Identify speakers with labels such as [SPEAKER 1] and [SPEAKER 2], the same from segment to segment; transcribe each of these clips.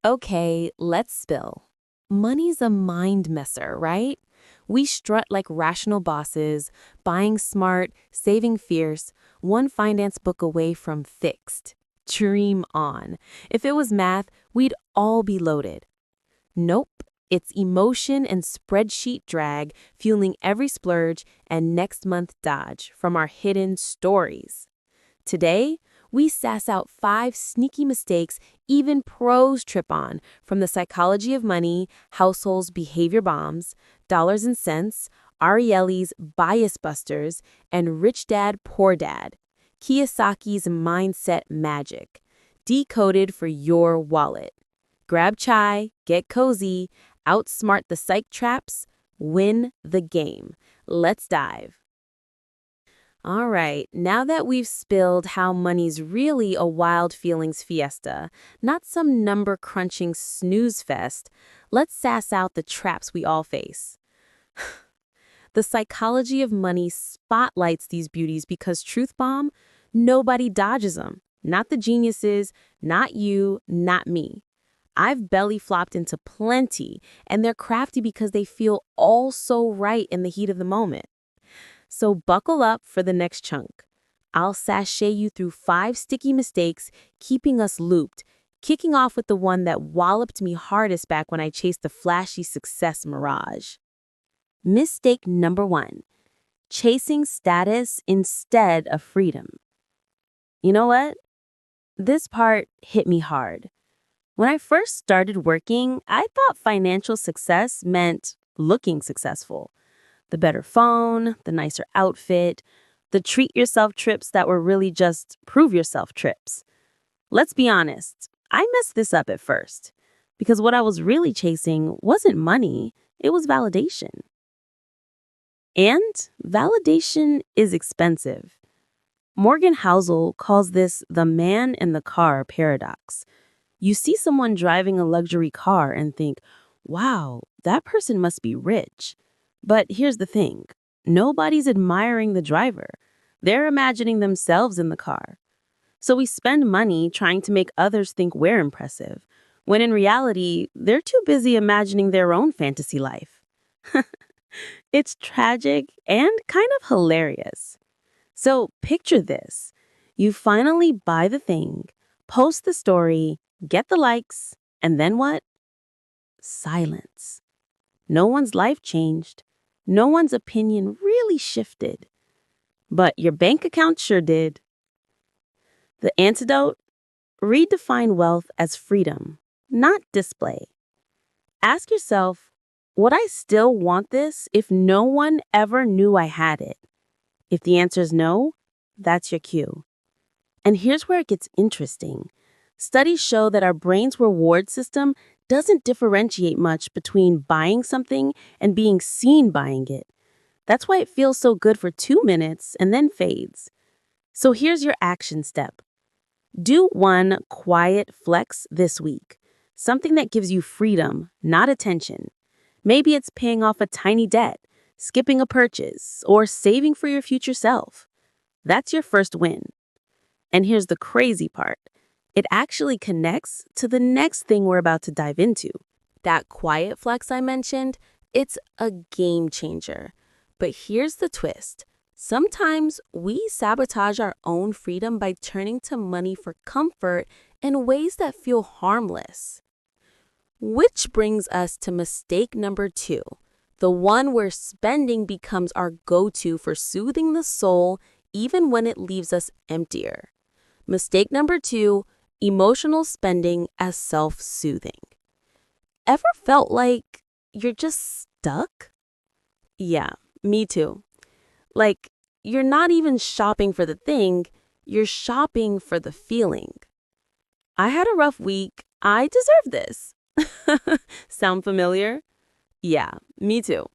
[SPEAKER 1] Okay, let's spill. Money's a mind messer, right? We strut like rational bosses, buying smart, saving fierce, one finance book away from fixed. Dream on. If it was math, we'd all be loaded. Nope. It's emotion and spreadsheet drag fueling every splurge and next month dodge from our hidden stories. Today, we sass out 5 sneaky mistakes even pros trip on, from the psychology of money, households' behavior bombs, dollars and cents, Ariely's bias busters, and rich dad, poor dad. Kiyosaki's mindset magic, decoded for your wallet. Grab chai, get cozy, outsmart the psych traps, win the game. Let's dive. All right, now that we've spilled how money's really a wild feelings fiesta, not some number crunching snooze fest, let's sass out the traps we all face. The psychology of money spotlights these beauties because truth bomb, nobody dodges them. Not the geniuses, not you, not me. I've belly flopped into plenty, and they're crafty because they feel all so right in the heat of the moment. So buckle up for the next chunk. I'll sashay you through 5 sticky mistakes, keeping us looped, kicking off with the one that walloped me hardest back when I chased the flashy success mirage. Mistake number 1: chasing status instead of freedom. You know what? This part hit me hard. When I first started working, I thought financial success meant looking successful. The better phone, the nicer outfit, the treat yourself trips that were really just prove yourself trips. Let's be honest, I messed this up at first because what I was really chasing wasn't money, it was validation. And validation is expensive. Morgan Housel calls this the man in the car paradox. You see someone driving a luxury car and think, wow, that person must be rich. But here's the thing, nobody's admiring the driver. They're imagining themselves in the car. So we spend money trying to make others think we're impressive, when in reality, they're too busy imagining their own fantasy life. It's tragic and kind of hilarious. So picture this. You finally buy the thing, post the story, get the likes, and then what? Silence. No one's life changed. No one's opinion really shifted. But your bank account sure did. The antidote? Redefine wealth as freedom, not display. Ask yourself, would I still want this if no one ever knew I had it? If the answer is no, that's your cue. And here's where it gets interesting. Studies show that our brain's reward system doesn't differentiate much between buying something and being seen buying it. That's why it feels so good for 2 minutes and then fades. So here's your action step. Do one quiet flex this week. Something that gives you freedom, not attention. Maybe it's paying off a tiny debt, skipping a purchase, or saving for your future self. That's your first win. And here's the crazy part. It actually connects to the next thing we're about to dive into. That quiet flex I mentioned, it's a game changer. But here's the twist. Sometimes we sabotage our own freedom by turning to money for comfort in ways that feel harmless. Which brings us to mistake number 2, the one where spending becomes our go-to for soothing the soul even when it leaves us emptier. Mistake number 2, emotional spending as self-soothing. Ever felt like you're just stuck? Yeah, me too. Like, you're not even shopping for the thing, you're shopping for the feeling. I had a rough week. I deserve this. Sound familiar? Yeah, me too.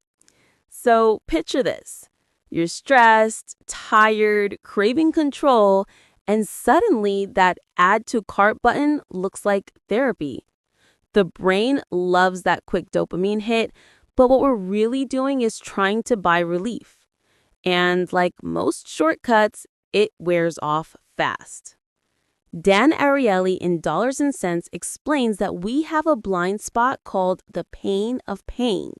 [SPEAKER 1] So picture this. You're stressed, tired, craving control, and suddenly that add to cart button looks like therapy. The brain loves that quick dopamine hit, but what we're really doing is trying to buy relief. And like most shortcuts, it wears off fast. Dan Ariely in Dollars and Cents explains that we have a blind spot called the pain of paying.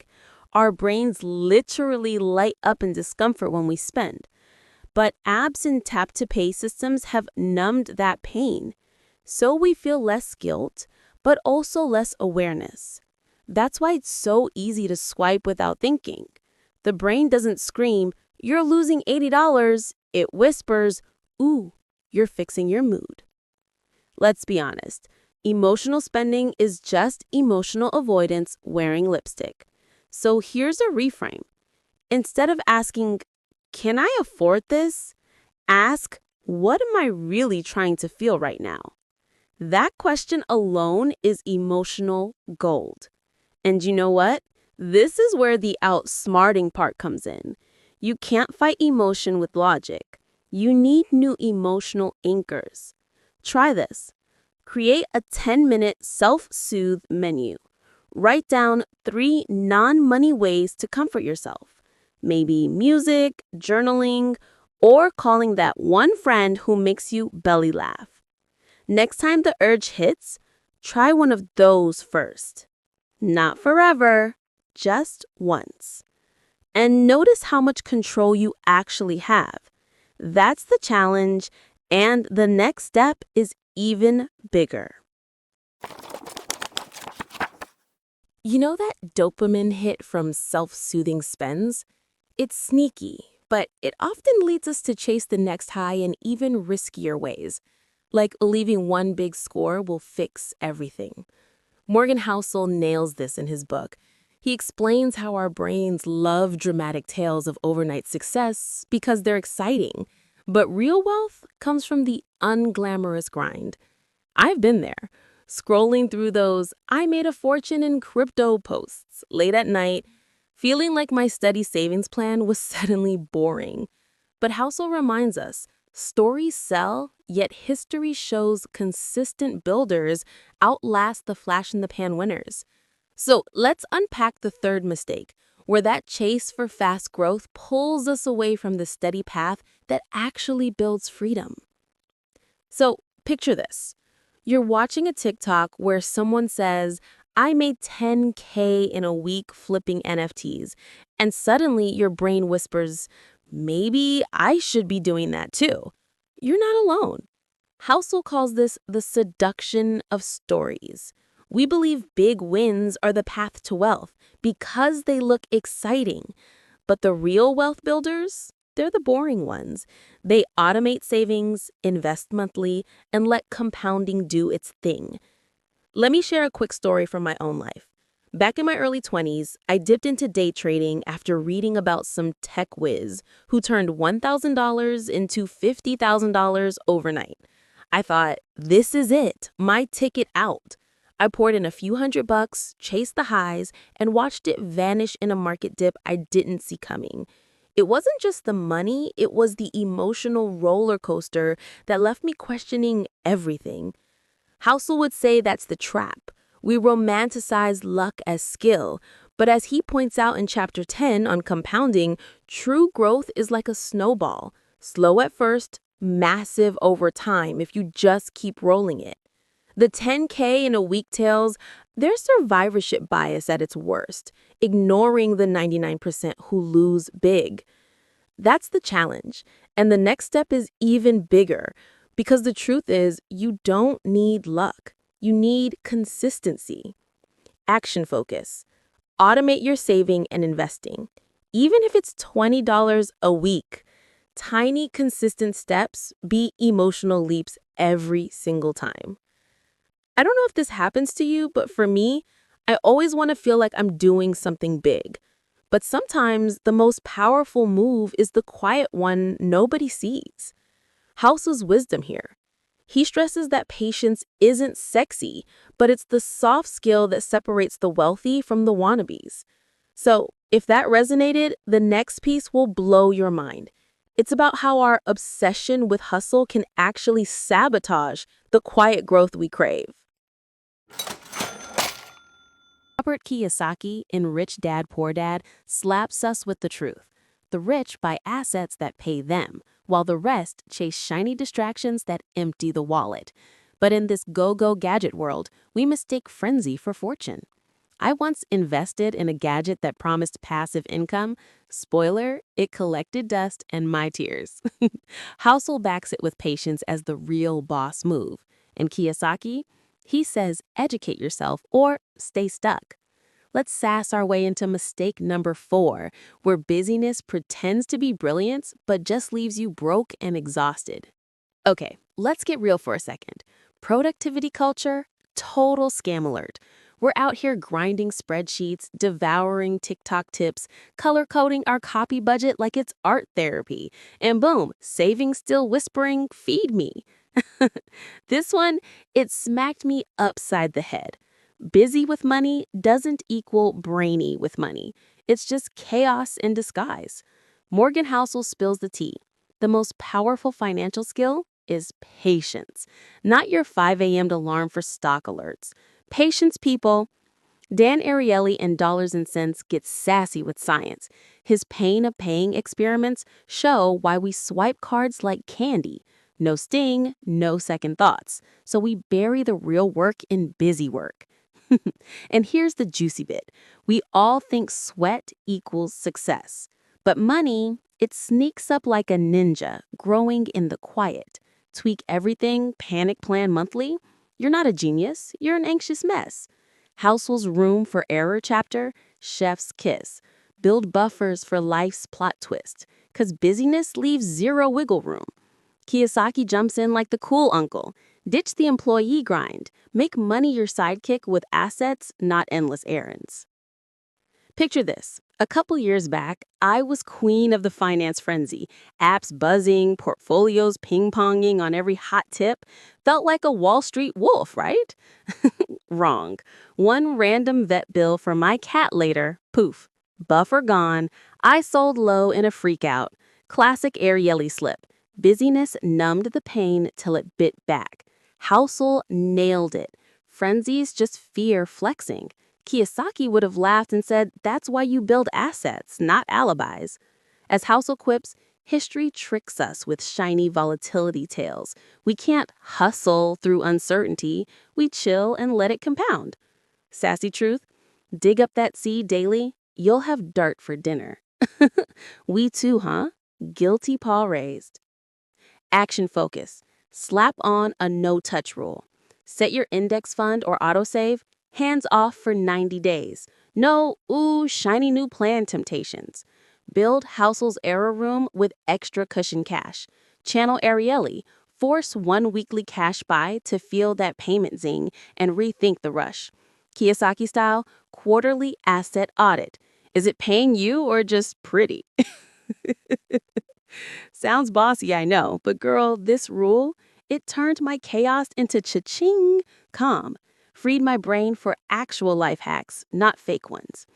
[SPEAKER 1] Our brains literally light up in discomfort when we spend. But apps and tap-to-pay systems have numbed that pain. So we feel less guilt, but also less awareness. That's why it's so easy to swipe without thinking. The brain doesn't scream, "You're losing $80." It whispers, "Ooh, you're fixing your mood." Let's be honest. Emotional spending is just emotional avoidance wearing lipstick. So here's a reframe. Instead of asking, "Can I afford this?" ask, "What am I really trying to feel right now?" That question alone is emotional gold. And you know what? This is where the outsmarting part comes in. You can't fight emotion with logic. You need new emotional anchors. Try this. Create a 10-minute self-soothe menu. Write down 3 non-money ways to comfort yourself. Maybe music, journaling, or calling that one friend who makes you belly laugh. Next time the urge hits, try one of those first. Not forever, just once. And notice how much control you actually have. That's the challenge, and the next step is even bigger. You know that dopamine hit from self-soothing spends? It's sneaky, but it often leads us to chase the next high in even riskier ways. Like believing one big score will fix everything. Morgan Housel nails this in his book. He explains how our brains love dramatic tales of overnight success because they're exciting. But real wealth comes from the unglamorous grind. I've been there, scrolling through those "I made a fortune in crypto" posts late at night, feeling like my steady savings plan was suddenly boring. But Housel reminds us, stories sell, yet history shows consistent builders outlast the flash-in-the-pan winners. So let's unpack the third mistake, where that chase for fast growth pulls us away from the steady path that actually builds freedom. So picture this. You're watching a TikTok where someone says, "I made 10K in a week flipping NFTs," and suddenly your brain whispers, "Maybe I should be doing that too." You're not alone. Housel calls this the seduction of stories. We believe big wins are the path to wealth because they look exciting. But the real wealth builders, they're the boring ones. They automate savings, invest monthly, and let compounding do its thing. Let me share a quick story from my own life. Back in my early 20s, I dipped into day trading after reading about some tech whiz who turned $1,000 into $50,000 overnight. I thought, this is it, my ticket out. I poured in a few $100, chased the highs, and watched it vanish in a market dip I didn't see coming. It wasn't just the money, it was the emotional roller coaster that left me questioning everything. Housel would say that's the trap. We romanticize luck as skill, but as he points out in Chapter 10 on compounding, true growth is like a snowball. Slow at first, massive over time if you just keep rolling it. The 10K in a week tales, there's survivorship bias at its worst, ignoring the 99% who lose big. That's the challenge. And the next step is even bigger. Because the truth is, you don't need luck. You need consistency. Action focus. Automate your saving and investing. Even if it's $20 a week. Tiny, consistent steps beat emotional leaps every single time. I don't know if this happens to you, but for me, I always want to feel like I'm doing something big. But sometimes the most powerful move is the quiet one nobody sees. House's wisdom here. He stresses that patience isn't sexy, but it's the soft skill that separates the wealthy from the wannabes. So, if that resonated, the next piece will blow your mind. It's about how our obsession with hustle can actually sabotage the quiet growth we crave. Robert Kiyosaki in Rich Dad, Poor Dad slaps us with the truth. the rich buy assets that pay them, while the rest chase shiny distractions that empty the wallet. But in this go-go gadget world, we mistake frenzy for fortune. I once invested in a gadget that promised passive income. Spoiler, it collected dust and my tears. Housel backs it with patience as the real boss move. And Kiyosaki, he says educate yourself or stay stuck. Let's sass our way into mistake number 4, where busyness pretends to be brilliance but just leaves you broke and exhausted. Okay, let's get real for a second. Productivity culture, total scam alert. We're out here grinding spreadsheets, devouring TikTok tips, color coding our copy budget like it's art therapy, and boom, savings still whispering, feed me. This one, it smacked me upside the head. Busy with money doesn't equal brainy with money. It's just chaos in disguise. Morgan Housel spills the tea. The most powerful financial skill is patience, not your 5 a.m. alarm for stock alerts. Patience, people. Dan Ariely in Dollars and Cents gets sassy with science. His pain of paying experiments show why we swipe cards like candy. No sting, no second thoughts. So we bury the real work in busy work. And here's the juicy bit. We all think sweat equals success. But money, it sneaks up like a ninja, growing in the quiet. Tweak everything, panic plan monthly. You're not a genius, you're an anxious mess. Housel's room for error chapter, chef's kiss. Build buffers for life's plot twist, 'cause busyness leaves zero wiggle room. Kiyosaki jumps in like the cool uncle. Ditch the employee grind. Make money your sidekick with assets, not endless errands. Picture this. A couple years back, I was queen of the finance frenzy. Apps buzzing, portfolios ping-ponging on every hot tip. Felt like a Wall Street wolf, right? Wrong. One random vet bill for my cat later, poof. Buffer gone. I sold low in a freakout. Classic Ariely slip. Busyness numbed the pain till it bit back. Housel nailed it. Frenzy's just fear flexing. Kiyosaki would have laughed and said, that's why you build assets, not alibis. As Housel quips, history tricks us with shiny volatility tales. We can't hustle through uncertainty. We chill and let it compound. Sassy truth, dig up that seed daily. You'll have dirt for dinner. We too, huh? Guilty paw raised. Action focus. Slap on a no-touch rule. Set your index fund or autosave. Hands off for 90 days. No, shiny new plan temptations. Build Housel's error room with extra cushion cash. Channel Ariely. Force one weekly cash buy to feel that payment zing and rethink the rush. Kiyosaki style, quarterly asset audit. Is it paying you or just pretty? Sounds bossy, I know, but girl, this rule, it turned my chaos into cha-ching calm. Freed my brain for actual life hacks, not fake ones.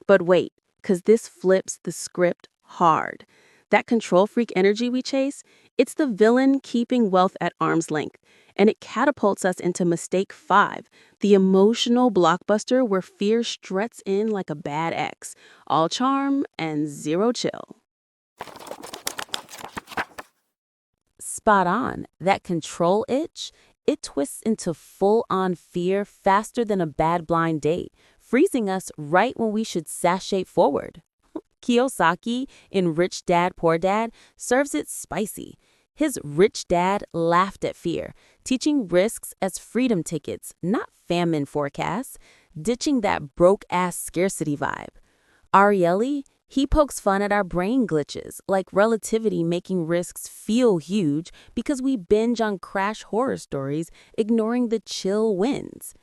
[SPEAKER 1] But wait, 'cause this flips the script hard. That control freak energy we chase, it's the villain keeping wealth at arm's length, and it catapults us into mistake 5, the emotional blockbuster where fear struts in like a bad ex, all charm and zero chill. Spot on. That control itch, it twists into full-on fear faster than a bad blind date, freezing us right when we should sashay forward. Kiyosaki in Rich Dad, Poor Dad serves it spicy. His rich dad laughed at fear, teaching risks as freedom tickets, not famine forecasts, ditching that broke-ass scarcity vibe. Ariely, he pokes fun at our brain glitches, like relativity making risks feel huge because we binge on crash horror stories, ignoring the chill wins.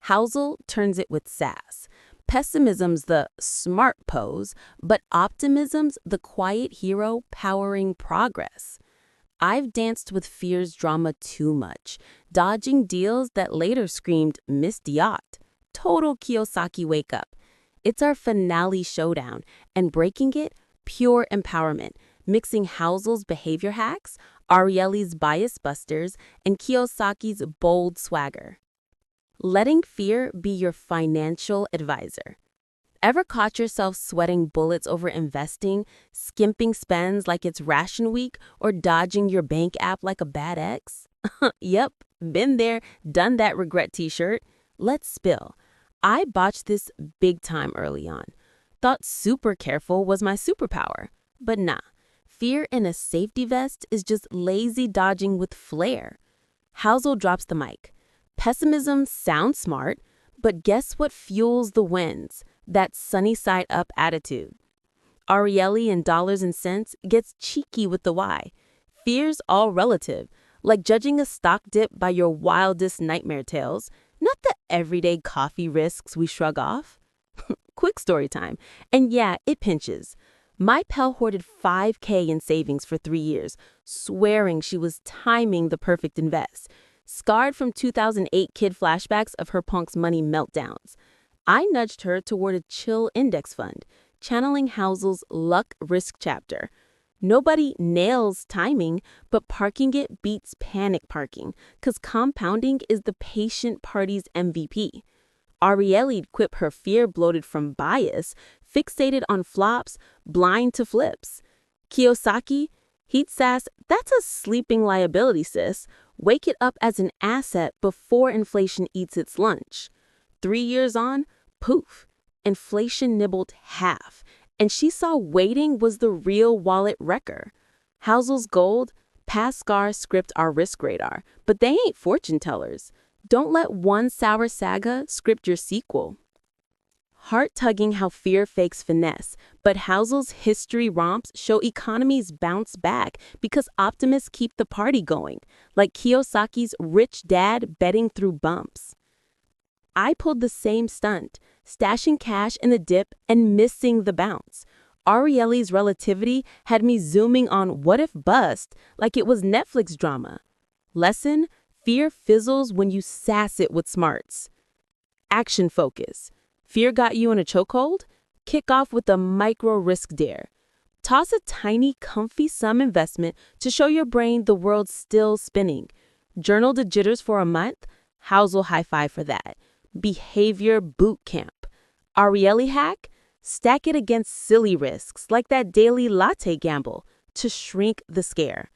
[SPEAKER 1] Housel turns it with sass. Pessimism's the smart pose, but optimism's the quiet hero powering progress. I've danced with fear's drama too much, dodging deals that later screamed missed yacht. Total Kiyosaki wake up. It's our finale showdown, and breaking it, pure empowerment, mixing Housel's behavior hacks, Ariely's bias busters, and Kiyosaki's bold swagger. Letting fear be your financial advisor. Ever caught yourself sweating bullets over investing, skimping spends like it's ration week, or dodging your bank app like a bad ex? Yep, been there, done that regret t-shirt. Let's spill. I botched this big time early on. Thought super careful was my superpower. But nah, fear in a safety vest is just lazy dodging with flair. Housel drops the mic. Pessimism sounds smart, but guess what fuels the wins? That sunny side up attitude. Ariely in Dollars and Cents gets cheeky with the why. Fear's all relative, like judging a stock dip by your wildest nightmare tales, not the everyday coffee risks we shrug off. Quick story time. And yeah, it pinches. My pal hoarded $5K in savings for 3 years, swearing she was timing the perfect invest. Scarred from 2008 kid flashbacks of her punk's money meltdowns. I nudged her toward a chill index fund, channeling Housel's luck risk chapter. Nobody nails timing, but parking it beats panic parking, because compounding is the patient party's MVP. Ariely quip her fear bloated from bias, fixated on flops, blind to flips. Kiyosaki, heat sass, that's a sleeping liability, sis. Wake it up as an asset before inflation eats its lunch. 3 years on, poof, inflation nibbled half, and she saw waiting was the real wallet wrecker. Housel's gold, past scars script our risk radar, but they ain't fortune tellers. Don't let one sour saga script your sequel. Heart-tugging how fear fakes finesse, but Housel's history romps show economies bounce back because optimists keep the party going, like Kiyosaki's rich dad betting through bumps. I pulled the same stunt, stashing cash in the dip and missing the bounce. Ariely's relativity had me zooming on what if bust like it was Netflix drama. Lesson: fear fizzles when you sass it with smarts. Action focus. Fear got you in a chokehold? Kick off with a micro-risk dare. Toss a tiny, comfy sum investment to show your brain the world's still spinning. Journal the jitters for a month? Housel high five for that. Behavior boot camp. Ariely hack? Stack it against silly risks like that daily latte gamble to shrink the scare.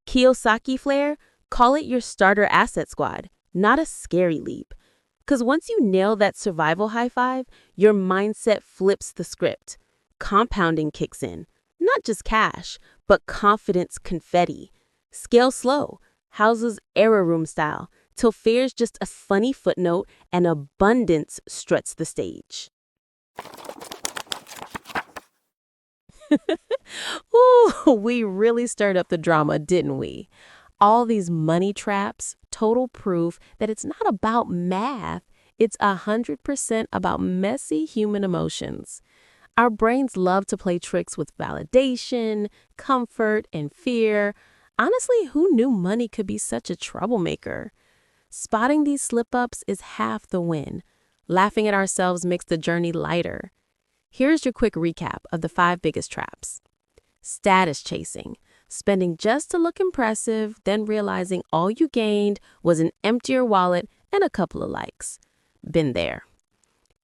[SPEAKER 1] Kiyosaki flair? Call it your starter asset squad, not a scary leap. Because once you nail that survival high five, your mindset flips the script. Compounding kicks in, not just cash, but confidence confetti. Scale slow, Housel's error room style, till fear's just a funny footnote and abundance struts the stage. Ooh, we really stirred up the drama, didn't we? All these money traps, total proof that it's not about math. It's 100% about messy human emotions. Our brains love to play tricks with validation, comfort, and fear. Honestly, who knew money could be such a troublemaker? Spotting these slip-ups is half the win. Laughing at ourselves makes the journey lighter. Here's your quick recap of the 5 biggest traps. Status chasing. Spending just to look impressive, then realizing all you gained was an emptier wallet and a couple of likes. Been there.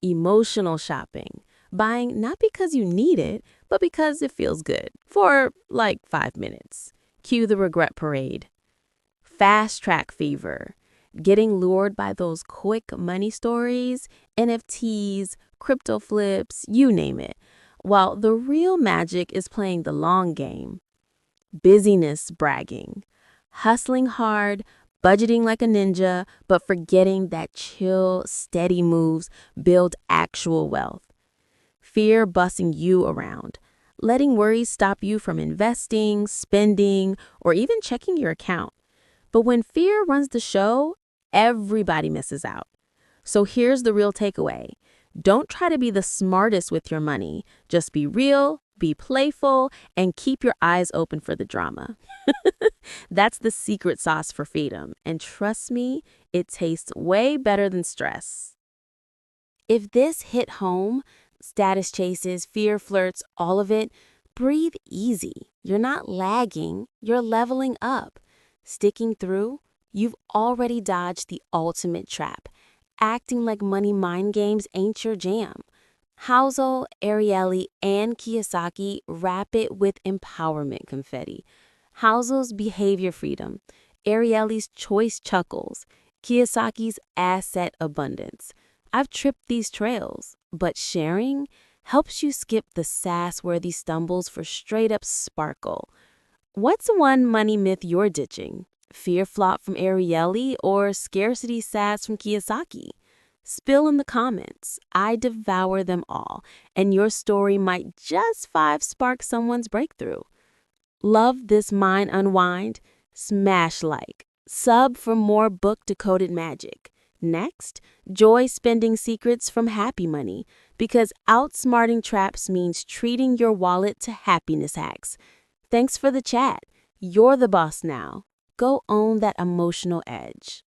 [SPEAKER 1] Emotional shopping. Buying not because you need it, but because it feels good for like 5 minutes. Cue the regret parade. Fast track fever. Getting lured by those quick money stories, NFTs, crypto flips, you name it. While the real magic is playing the long game. Busyness bragging. Hustling hard, budgeting like a ninja, but forgetting that chill, steady moves build actual wealth. Fear bussing you around. Letting worries stop you from investing, spending, or even checking your account. But when fear runs the show, everybody misses out. So here's the real takeaway. Don't try to be the smartest with your money. Just be real, be playful, and keep your eyes open for the drama. That's the secret sauce for freedom. And trust me, it tastes way better than stress. If this hit home, status chases, fear flirts, all of it, breathe easy. You're not lagging, you're leveling up. Sticking through, you've already dodged the ultimate trap. Acting like money mind games ain't your jam. Housel, Ariely, and Kiyosaki wrap it with empowerment confetti. Housel's behavior freedom, Ariely's choice chuckles, Kiyosaki's asset abundance. I've tripped these trails, but sharing helps you skip the sass-worthy stumbles for straight-up sparkle. What's one money myth you're ditching? Fear flop from Ariely or scarcity sass from Kiyosaki? Spill in the comments. I devour them all, and your story might just spark someone's breakthrough. Love this mind unwind? Smash like. Sub for more book decoded magic. Next, joy spending secrets from Happy Money, because outsmarting traps means treating your wallet to happiness hacks. Thanks for the chat. You're the boss now. Go own that emotional edge.